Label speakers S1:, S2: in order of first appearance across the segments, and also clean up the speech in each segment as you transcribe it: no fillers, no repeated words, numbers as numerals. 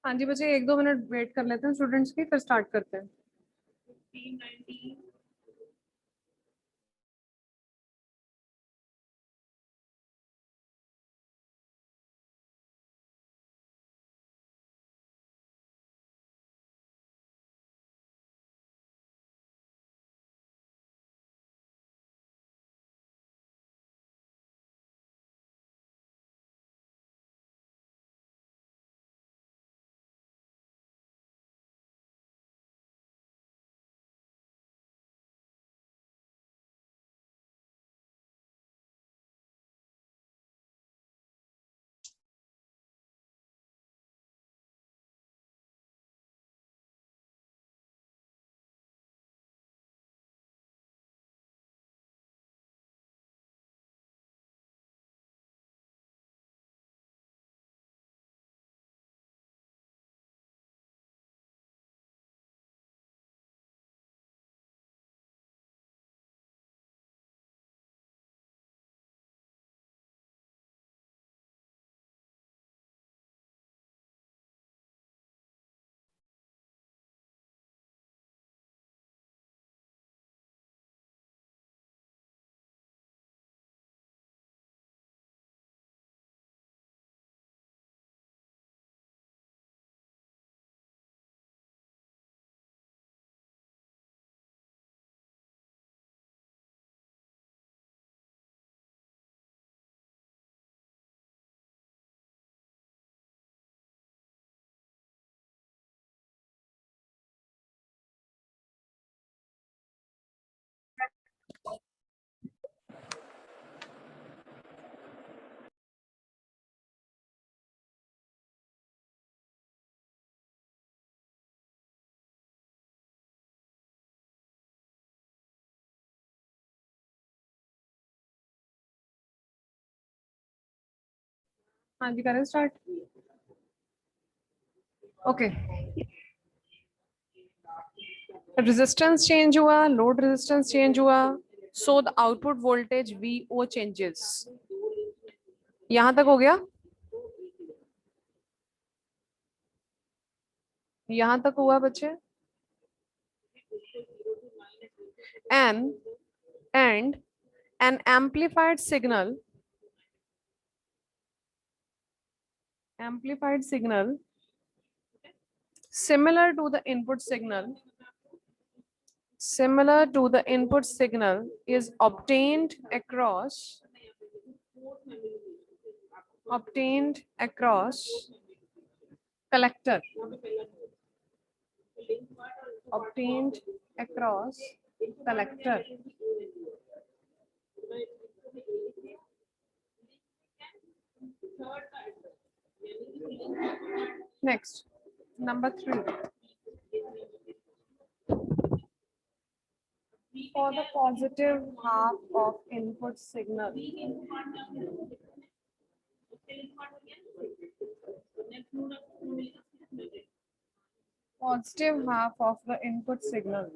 S1: हाँ जी बच्चे, 1-2 minute wait कर लेते हैं स्टूडेंट्स की, फिर स्टार्ट करते हैं। हाँ जी, करें स्टार्ट। ओके, रेजिस्टेंस चेंज हुआ, लोड रेजिस्टेंस चेंज हुआ, so the output voltage VO changes. यहां तक हो गया? यहां तक हुआ बच्चे? And an amplified signal similar to the input signal is obtained across collector obtained across collector. Next, number 3. For the positive half of input signal, positive half of the input signal,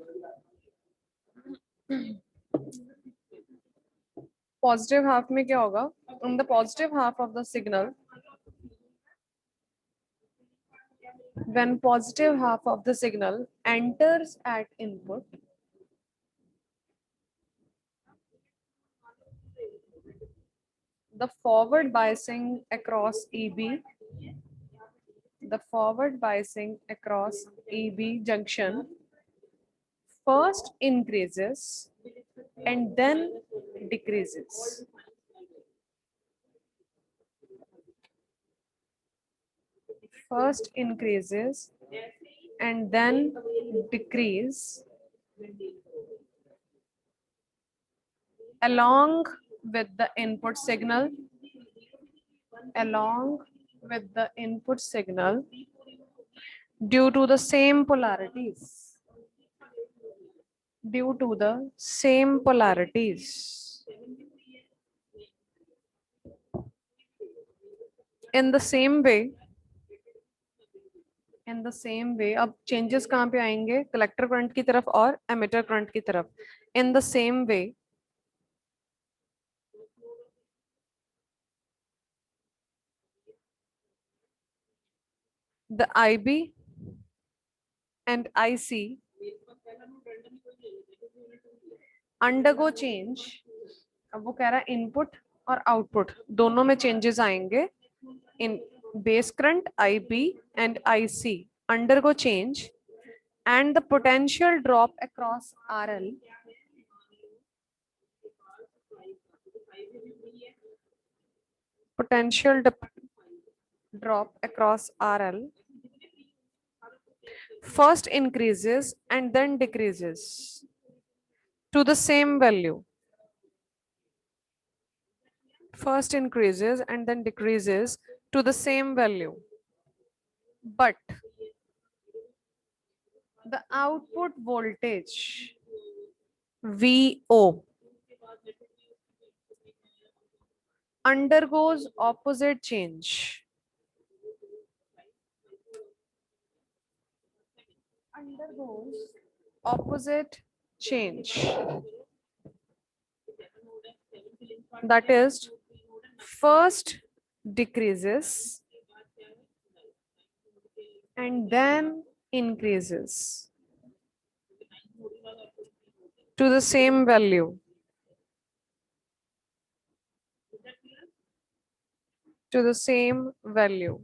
S1: positive half में क्या होगा? In the positive half of the signal, when positive half of the signal enters at input, the forward biasing across EB junction first increases and then decreases. First increases and then decrease along with the input signal, along with the input signal due to the same polarities, due to the same polarities. In the same way, in the same way, अब changes कहाँ पे आएंगे? Collector current की तरफ और emitter current की तरफ. In the same way, the IB and IC undergo change. अब वो कह रहा है इनपुट और आउटपुट दोनों में चेंजेस आएंगे. In base current IB and IC undergo change and the potential drop across RL potential drop across RL first increases and then decreases to the same value. First increases and then decreases to the same value. But the output voltage VO undergoes opposite change. Undergoes opposite change. That is, first decreases and then increases to the same value. To the same value.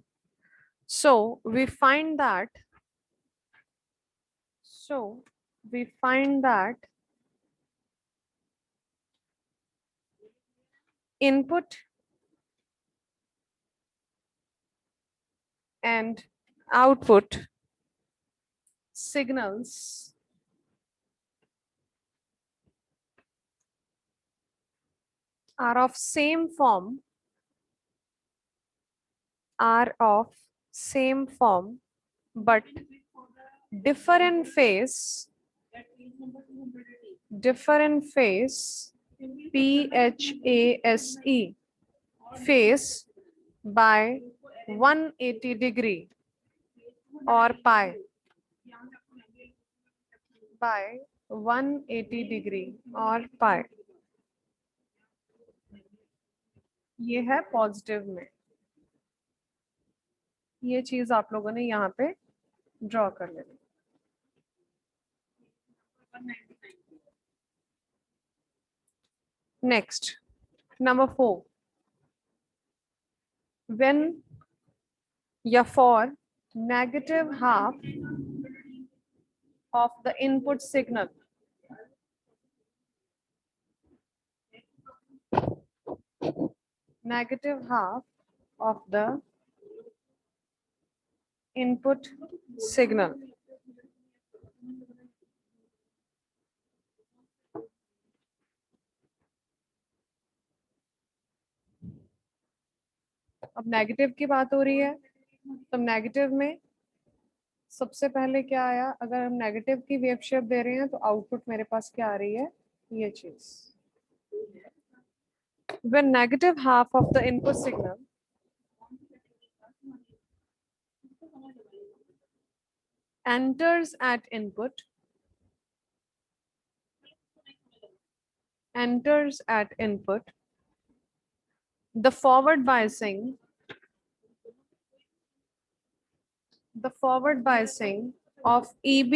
S1: So we find that input and output signals are of same form, but differ in phase, PHASE, phase by 180 degree or pi, by 180 degree or pi. ये है positive में. ये चीज आप लोगों ने यहाँ पे ड्रॉ कर लेनी. Next, number 4. When या for negative half of the input signal negative half of the input signal अब नेगेटिव की बात हो रही है तो नेगेटिव में सबसे पहले क्या आया अगर हम नेगेटिव की वेव शेप दे रहे हैं तो आउटपुट मेरे पास क्या आ रही है ये चीज when negative half of the input signal enters at input the forward biasing of EB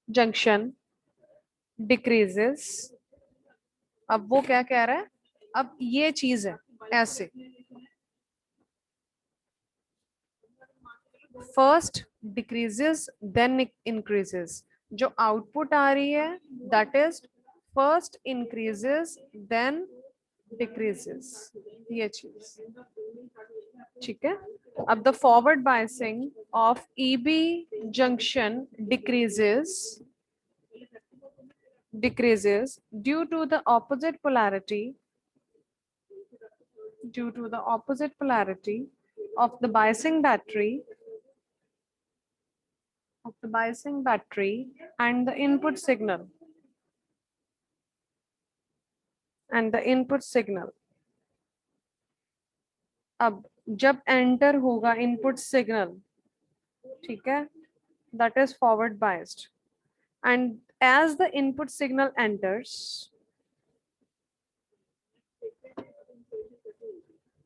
S1: junction decreases. अब वो क्या कह रहा है अब ये चीज है ऐसे फर्स्ट डिक्रीजेस देन इंक्रीजेस जो आउटपुट आ रही है that is first increases then decreases ये चीज ठीक है. अब the forward biasing of EB junction decreases decreases due to the opposite polarity of the biasing battery and the input signal अब जब एंटर होगा इनपुट सिग्नल, ठीक है, that is forward biased, and as the input signal enters,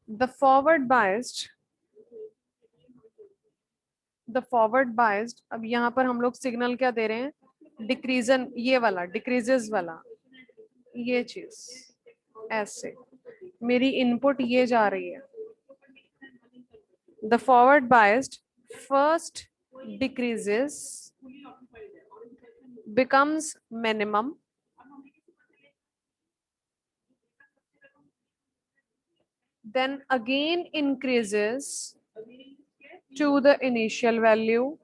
S1: the forward biased अब यहाँ पर हम लोग सिग्नल क्या दे रहे हैं, डिक्रीजन, ये वाला डिक्रीजेस वाला, ये चीज ऐसे मेरी इनपुट ये जा रही है, the forward biased first decreases, becomes minimum, then again increases to the initial value,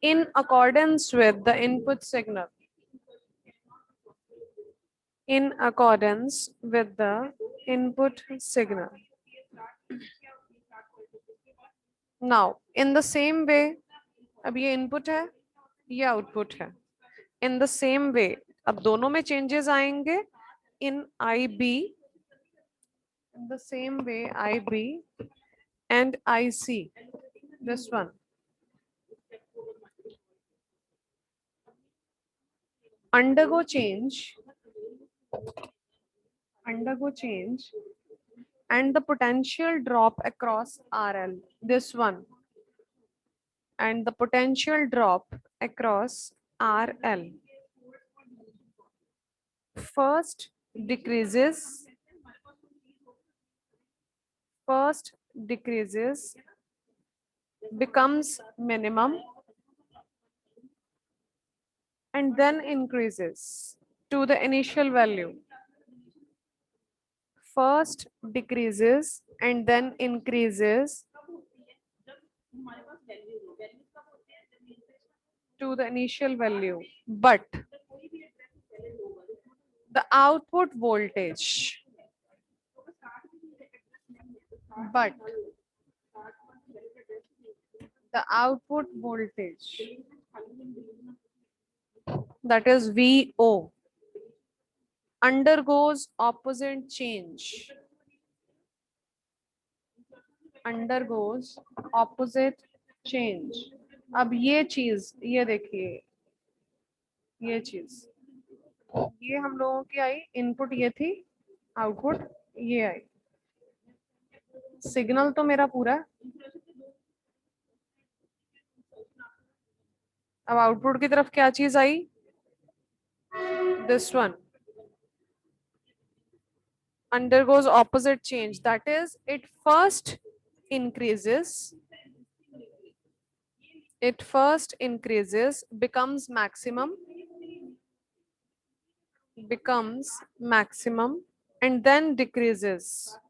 S1: in accordance with the input signal, now in the same way, अब ये इनपुट है, ये आउटपुट है, इन द सेम वे अब दोनों में changes आएंगे इन IB, in the same way IB and IC, this one undergo change and the potential drop across RL, this one, and the potential drop across RL first decreases, becomes minimum, and then increases to the initial value. First decreases and then increases to the initial value, but the output voltage, that is VO, undergoes opposite change, अब ये चीज, ये देखिए, ये चीज, ये हम लोगों की आई, इनपुट ये थी, आउटपुट ये आई, सिग्नल तो मेरा पूरा, अब आउटपुट की तरफ क्या चीज आई, this one undergoes opposite change, that is it first increases, becomes maximum, and then decreases,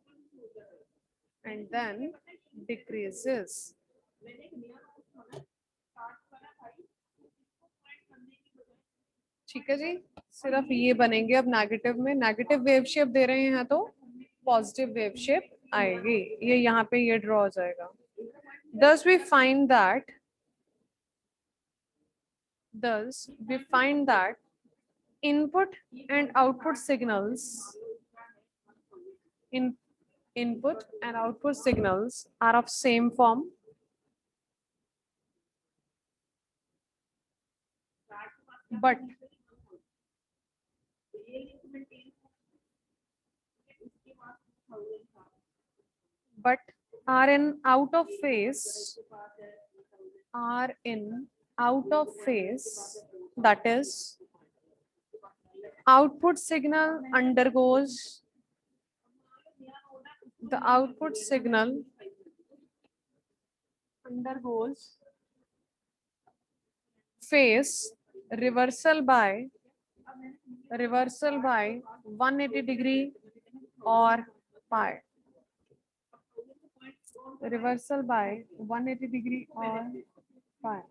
S1: ठीक है जी, सिर्फ ये बनेंगे अब नेगेटिव में, नेगेटिव वेव शेप दे रहे हैं तो पॉजिटिव वेव शेप आएगी, ये यहाँ पे ये ड्रॉ हो जाएगा. Thus we find that input and output signals are of same form, but are in out of phase, that is output signal undergoes phase reversal by 180 degree or pi. Reversal by 180 degree or pi,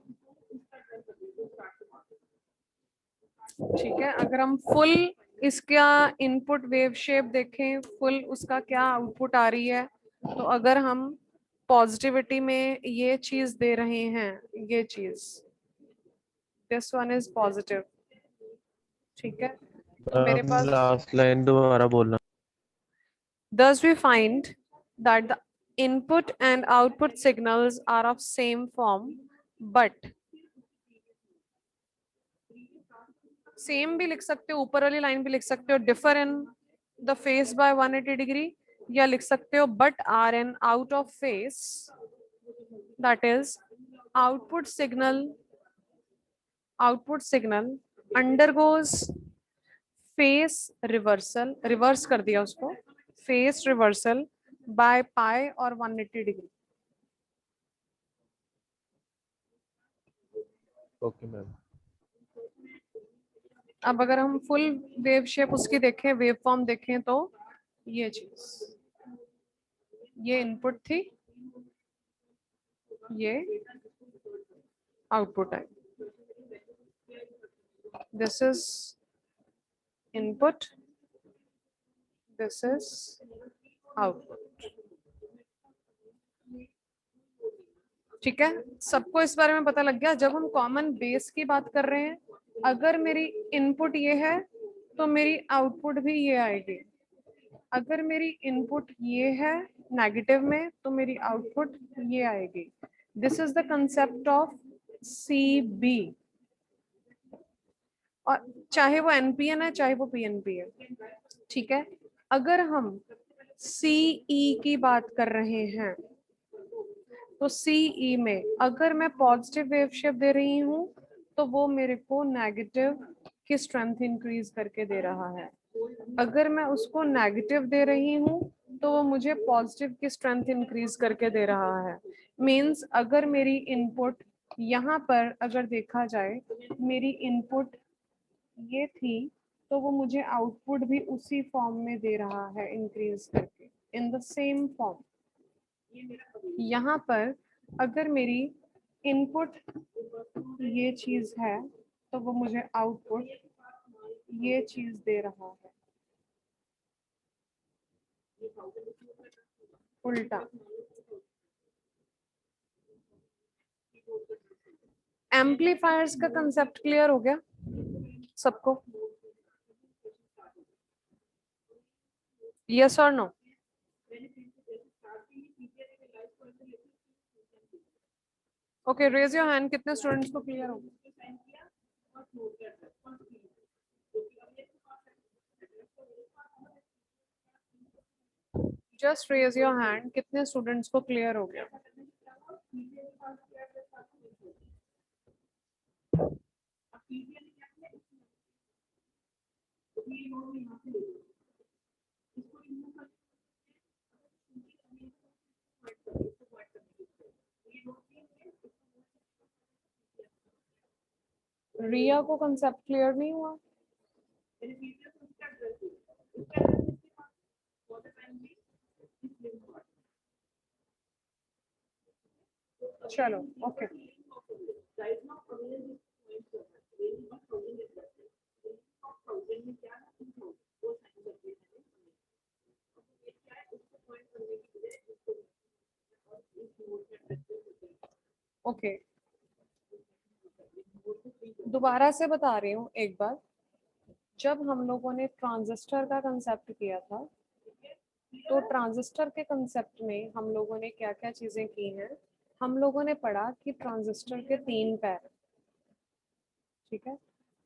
S1: ठीक है। अगर हम full इसका input wave shape देखें, full उसका क्या output आ रही है, तो अगर हम पॉजिटिविटी में ये चीज दे रहे हैं, ये चीज, दिस वन इज पॉजिटिव, ठीक है। तो मेरे पास
S2: लास्ट लाइन दोबारा बोलना।
S1: thus we find that the input and output signals are of same form, but same भी लिख सकते हो, ऊपर वाली लाइन भी लिख सकते हो, differ in the phase by 180 degree, या लिख सकते हो but are an out of phase, that is output signal undergoes phase reversal, reverse कर दिया उसको, फेस रिवर्सल बाय पाई और 180 डिग्री।
S2: Okay ma'am.
S1: अब अगर हम फुल वेव शेप उसकी देखें, वेव फॉर्म देखें, तो ये चीज, ये इनपुट थी, ये आउटपुट है, this is input, this is output, ठीक है। सबको इस बारे में पता लग गया। जब हम कॉमन बेस की बात कर रहे हैं, अगर मेरी इनपुट ये है तो मेरी आउटपुट भी ये आएगी, अगर मेरी इनपुट ये है नेगेटिव में तो मेरी आउटपुट ये आएगी। This is the concept of C B, और चाहे वो एनपीएन है चाहे वो पीएनपी है, ठीक है। अगर हम सीई की बात कर रहे हैं, तो सीई में अगर मैं पॉजिटिव वेव शेप दे रही हूं तो वो मेरे को नेगेटिव की स्ट्रेंथ इंक्रीज करके दे रहा है, अगर मैं उसको नेगेटिव दे रही हूँ तो वो मुझे पॉजिटिव की स्ट्रेंथ इंक्रीज करके दे रहा है। मींस अगर मेरी इनपुट यहाँ पर अगर देखा जाए, मेरी इनपुट ये थी, तो वो मुझे आउटपुट भी उसी फॉर्म में दे रहा है इंक्रीज करके, इन द सेम फॉर्म। यहाँ पर अगर मेरी इनपुट ये चीज है तो वो मुझे आउटपुट ये चीज दे रहा है, उल्टा। एम्पलीफायर्स का कंसेप्ट क्लियर हो गया सबको? यस और no? Okay, raise your hand, कितने स्टूडेंट्स को क्लियर हो गया? जस्ट रेज योर हैंड, कितने स्टूडेंट्स को क्लियर हो गया? रिया को कंसेप्ट क्लियर नहीं हुआ? चलो ओके। ओके, दोबारा से बता रही हूँ एक बार। जब हम लोगों ने ट्रांजिस्टर का कंसेप्ट किया था, तो ट्रांजिस्टर के कंसेप्ट में हम लोगों ने क्या क्या चीजें की हैं, हम लोगों ने पढ़ा कि ट्रांजिस्टर के 3 पैर, ठीक है।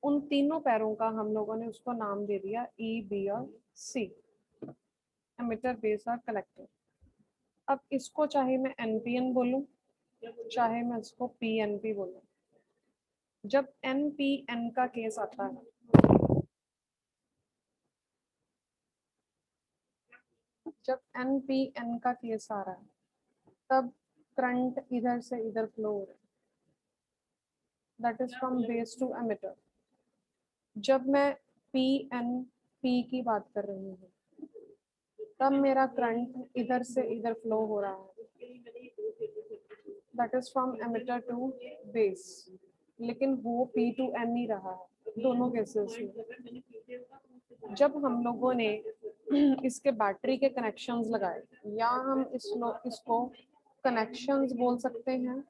S1: उन तीनों पैरों का हम लोगों ने उसको नाम दे दिया ई, बी और सी, एमिटर, बेस और कलेक्टर। अब इसको चाहे मैं एनपीएन बोलूं, चाहे मैं इसको पीएनपी बोलूं, जब एनपीएन का केस आता है, जब एनपीएन का केस आ रहा है, तब करंट इधर से इधर फ्लो हो रहा है, that is from base to emitter. जब मैं पीएनपी की बात कर रही हूँ, तब मेरा करंट इधर से इधर फ्लो हो रहा है, that is from emitter to base, लेकिन वो P to N नहीं रहा है दोनों केसेस में। जब हम लोगों ने इसके बैटरी के कनेक्शंस लगाए, या हम इसको कनेक्शंस बोल सकते हैं,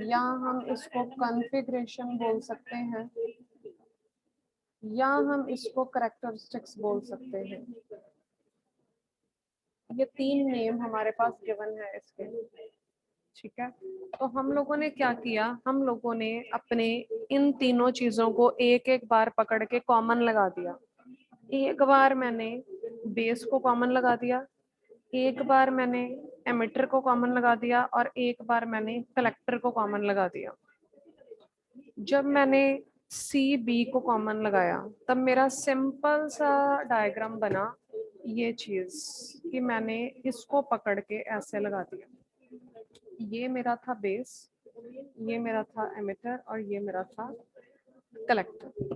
S1: या हम इसको कॉन्फ़िगरेशन बोल सकते हैं, या हम इसको करैक्टरिस्टिक्स बोल सकते हैं। ये तीन नेम हमारे पास गिवन है इसके, ठीक है। तो हम लोगों ने क्या किया, हम लोगों ने अपने इन तीनों चीजों को एक एक बार पकड़ के कॉमन लगा दिया। एक बार मैंने बेस को कॉमन लगा दिया, एक बार मैंने एमिटर को कॉमन लगा दिया, और एक बार मैंने कलेक्टर को कॉमन लगा दिया। जब मैंने सी बी को कॉमन लगाया, तब मेरा सिंपल सा डायग्राम बना ये चीज, कि मैंने इसको पकड़ के ऐसे लगा दिया। ये मेरा था बेस, ये मेरा था एमिटर, और ये मेरा था कलेक्टर।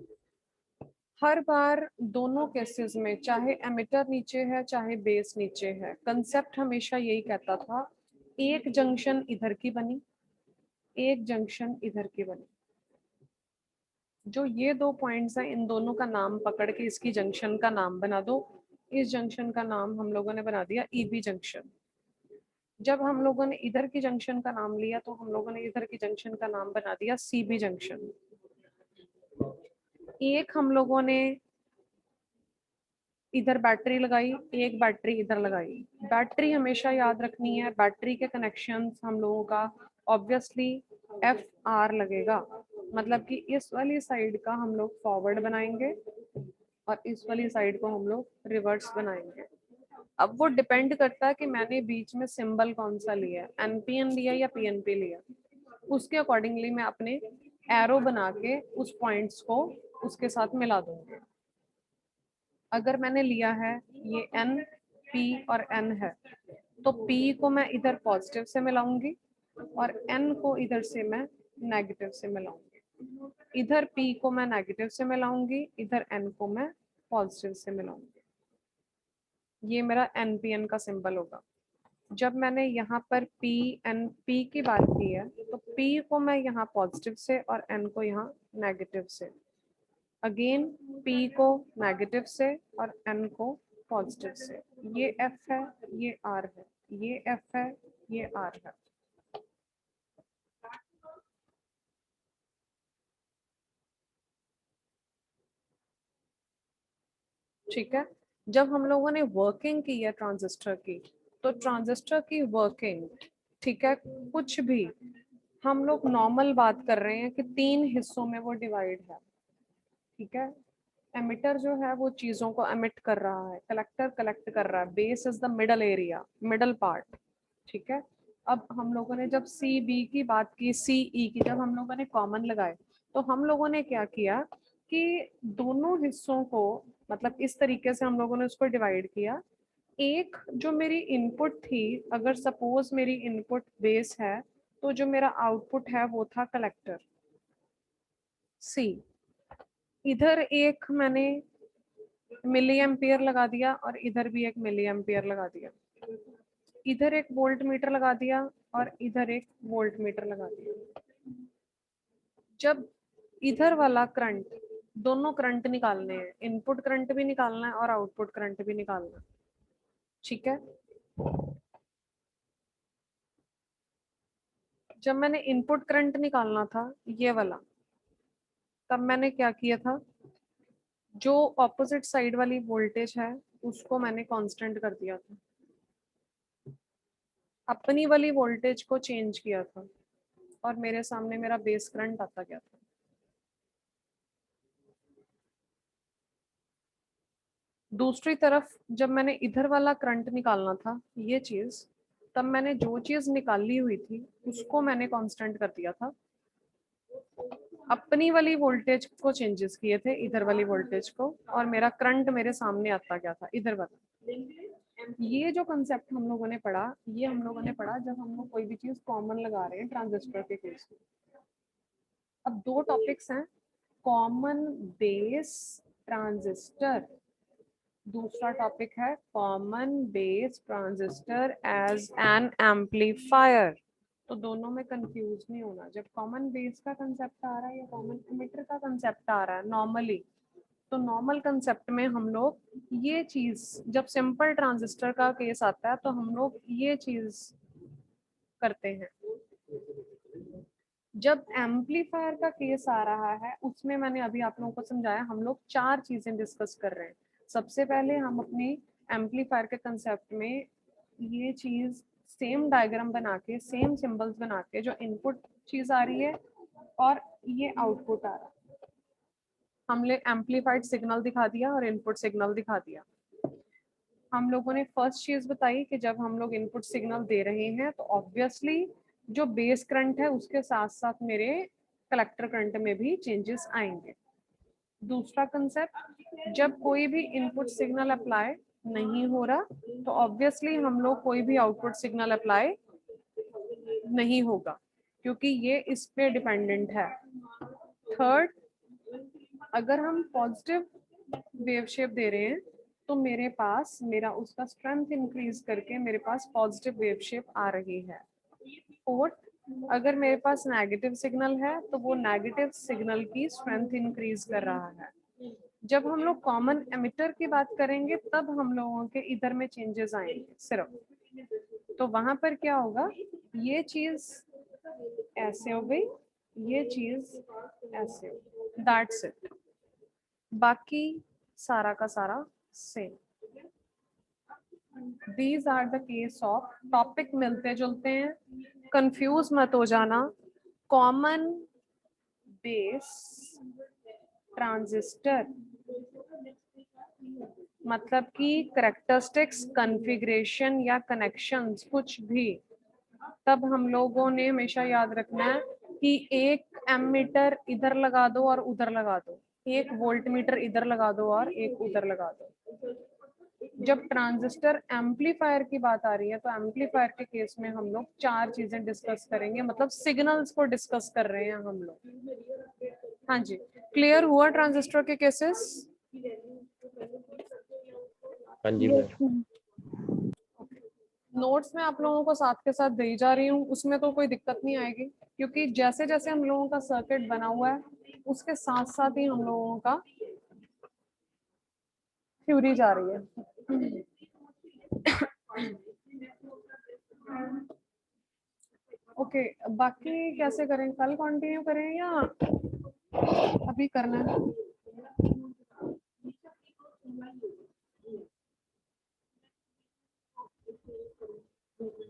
S1: हर बार दोनों केसेस में, चाहे एमिटर नीचे है चाहे बेस नीचे है, कंसेप्ट हमेशा यही कहता था, एक जंक्शन इधर की बनी, एक जंक्शन इधर की बनी। जो ये दो पॉइंट्स हैं, इन दोनों का नाम पकड़ के इसकी जंक्शन का नाम बना दो। इस जंक्शन का नाम हम लोगों ने बना दिया ईबी जंक्शन। जब हम लोगों ने इधर की जंक्शन का नाम लिया, तो हम लोगों ने इधर की जंक्शन का नाम बना दिया सीबी जंक्शन। एक हम लोगों ने इधर बैटरी लगाई, एक बैटरी इधर लगाई। बैटरी हमेशा याद रखनी है, बैटरी के कनेक्शंस हम लोगों का ऑब्वियसली एफ आर लगेगा, मतलब कि इस वाली साइड का हम लोग फॉरवर्ड बनाएंगे और इस वाली साइड को हम लोग रिवर्स बनाएंगे। अब वो डिपेंड करता है कि मैंने बीच में सिंबल कौन सा लिया, एनपीएन लिया या पीएनपी लिया। उसके अकॉर्डिंगली मैं अपने एरो बना के उस पॉइंट्स को उसके साथ मिला दूंगी। अगर मैंने लिया है ये एन, पी और एन है, तो पी को मैं इधर पॉजिटिव से मिलाऊंगी और एन को इधर से मैं नेगेटिव से मिलाऊंगी। इधर पी को मैं नेगेटिव से मिलाऊंगी, इधर एन को मैं पॉजिटिव से मिलाऊंगी। ये मेरा एनपीएन का सिंबल होगा। जब मैंने यहाँ पर पी एन पी की बात की है, तो पी को मैं यहाँ पॉजिटिव से और एन को यहाँ नेगेटिव से, अगेन पी को नेगेटिव से और एन को पॉजिटिव से। ये एफ है, ये आर है, ये एफ है, ये आर है। ठीक है। जब हम लोगों ने वर्किंग की है ट्रांजिस्टर की, तो ट्रांजिस्टर की वर्किंग, ठीक है, कुछ भी हम लोग नॉर्मल बात कर रहे हैं कि तीन हिस्सों में वो डिवाइड है, ठीक है। एमिटर जो है वो चीजों को एमिट कर रहा है, कलेक्टर कलेक्ट कर रहा है, base is the middle area, middle part, ठीक है। अब हम लोगों ने जब सी बी की बात की, सी ई की जब हम लोगों ने कॉमन लगाए, तो हम लोगों ने क्या किया कि दोनों हिस्सों को, मतलब इस तरीके से हम लोगों ने उसको डिवाइड किया। एक जो मेरी इनपुट थी, अगर सपोज मेरी इनपुट बेस है, तो जो मेरा आउटपुट है वो था कलेक्टर सी। इधर एक मैंने मिली एम्पियर लगा दिया और इधर भी एक मिली एम्पियर लगा दिया। इधर एक वोल्ट मीटर लगा दिया और इधर एक वोल्ट मीटर लगा दिया। जब इधर वाला करंट, दोनों करंट निकालने हैं, इनपुट करंट भी निकालना है और आउटपुट करंट भी निकालना है, ठीक है। जब मैंने इनपुट करंट निकालना था ये वाला, तब मैंने क्या किया था, जो ऑपोजिट साइड वाली वोल्टेज है उसको मैंने कांस्टेंट कर दिया था, अपनी वाली वोल्टेज को चेंज किया था, और मेरे सामने मेरा बेस करंट आता गया था। दूसरी तरफ जब मैंने इधर वाला करंट निकालना था, ये चीज, तब मैंने जो चीज निकाली हुई थी उसको मैंने कांस्टेंट कर दिया था, अपनी वाली वोल्टेज को चेंजेस किए थे इधर वाली वोल्टेज को, और मेरा करंट मेरे सामने आता गया था इधर वाला। ये जो कंसेप्ट हम लोगों ने पढ़ा, ये हम लोगों ने पढ़ा जब हम लोग कोई भी चीज कॉमन लगा रहे हैं ट्रांजिस्टर के केस में। अब दो टॉपिक्स हैं, कॉमन बेस ट्रांजिस्टर, दूसरा टॉपिक है common base transistor as an amplifier. तो दोनों में कंफ्यूज नहीं होना। जब कॉमन बेस का कंसेप्ट आ रहा है या कॉमन एमिटर का कंसेप्ट आ रहा है नॉर्मली, तो नॉर्मल कंसेप्ट में हम लोग ये चीज, जब सिंपल ट्रांजिस्टर का केस आता है तो हम लोग ये चीज करते हैं। जब एम्पलीफायर का केस आ रहा है उसमें मैंने अभी आप लोगों को समझाया, हम लोग 4 चीजें डिस्कस कर रहे हैं। सबसे पहले हम अपने एम्पलीफायर के कंसेप्ट में ये चीज सेम डायग्राम बना के, सेम सिंबल्स बना के, जो इनपुट चीज आ रही है और ये आउटपुट आ रहा है, हमने एम्पलीफाइड सिग्नल दिखा दिया और इनपुट सिग्नल दिखा दिया। हम लोगों ने फर्स्ट चीज बताई कि जब हम लोग इनपुट सिग्नल दे रहे हैं तो ऑब्वियसली जो बेस करंट है उसके साथ साथ मेरे कलेक्टर करंट में भी चेंजेस आएंगे। दूसरा कंसेप्ट, जब कोई भी इनपुट सिग्नल अप्लाई नहीं हो रहा तो ऑब्वियसली हम लोग कोई भी आउटपुट सिग्नल अप्लाई नहीं होगा, क्योंकि ये इस पे डिपेंडेंट है। थर्ड, अगर हम पॉजिटिव वेव शेप दे रहे हैं तो मेरे पास मेरा उसका स्ट्रेंथ इंक्रीज करके मेरे पास पॉजिटिव वेव शेप आ रही है। फोर्थ, अगर मेरे पास नेगेटिव सिग्नल है तो वो नेगेटिव सिग्नल की स्ट्रेंथ इंक्रीज कर रहा है। जब हम लोग कॉमन एमिटर की बात करेंगे तब हम लोगों के इधर में चेंजेस आएंगे सिर्फ। तो वहां पर क्या होगा, ये चीज ऐसे हो गई, ये चीज ऐसे हो गई, दैट्स इट। बाकी सारा का सारा same. These are the case of, topic मिलते जुलते हैं, कंफ्यूज मत हो जाना। कॉमन बेस ट्रांजिस्टर मतलब कि करेक्टरिस्टिक्स, कॉन्फ़िगरेशन या कनेक्शंस कुछ भी, तब हम लोगों ने हमेशा याद रखना है कि एक एमीटर इधर लगा दो और उधर लगा दो, एक वोल्ट मीटर इधर लगा दो और एक उधर लगा दो। जब ट्रांजिस्टर एम्पलीफायर की बात आ रही है तो एम्पलीफायर के केस में हम लोग 4 चीजें डिस्कस करेंगे, मतलब सिग्नल्स को डिस्कस कर रहे हैं हम लोग। हाँ जी, क्लियर हुआ ट्रांजिस्टर के केसेस?
S2: हाँ जी मैम।
S1: नोट्स में आप लोगों को साथ के साथ दे जा रही हूँ, उसमें तो कोई दिक्कत नहीं आएगी, क्योंकि जैसे जैसे हम लोगों का सर्किट बना हुआ है उसके साथ साथ ही हम लोगों का थ्योरी जा रही है। ओके, बाकी कैसे करें, कल कंटिन्यू करें या अभी करना है?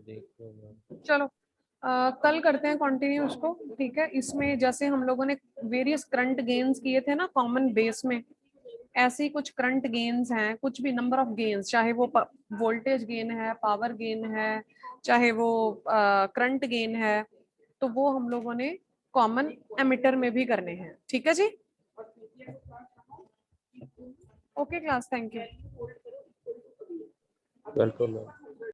S2: देखो मैम।
S1: चलो कल करते हैं कंटिन्यू उसको, ठीक है। इसमें जैसे हम लोगों ने वेरियस करंट गेन्स किए थे ना कॉमन बेस में, ऐसे ही कुछ करंट गेन्स हैं, कुछ भी नंबर ऑफ गेन्स, चाहे वो वोल्टेज गेन है, पावर गेन है, चाहे वो करंट गेन है, तो वो हम लोगों ने कॉमन एमिटर में भी करने हैं, ठीक है जी। Okay class, thank you.
S2: Welcome ma'am.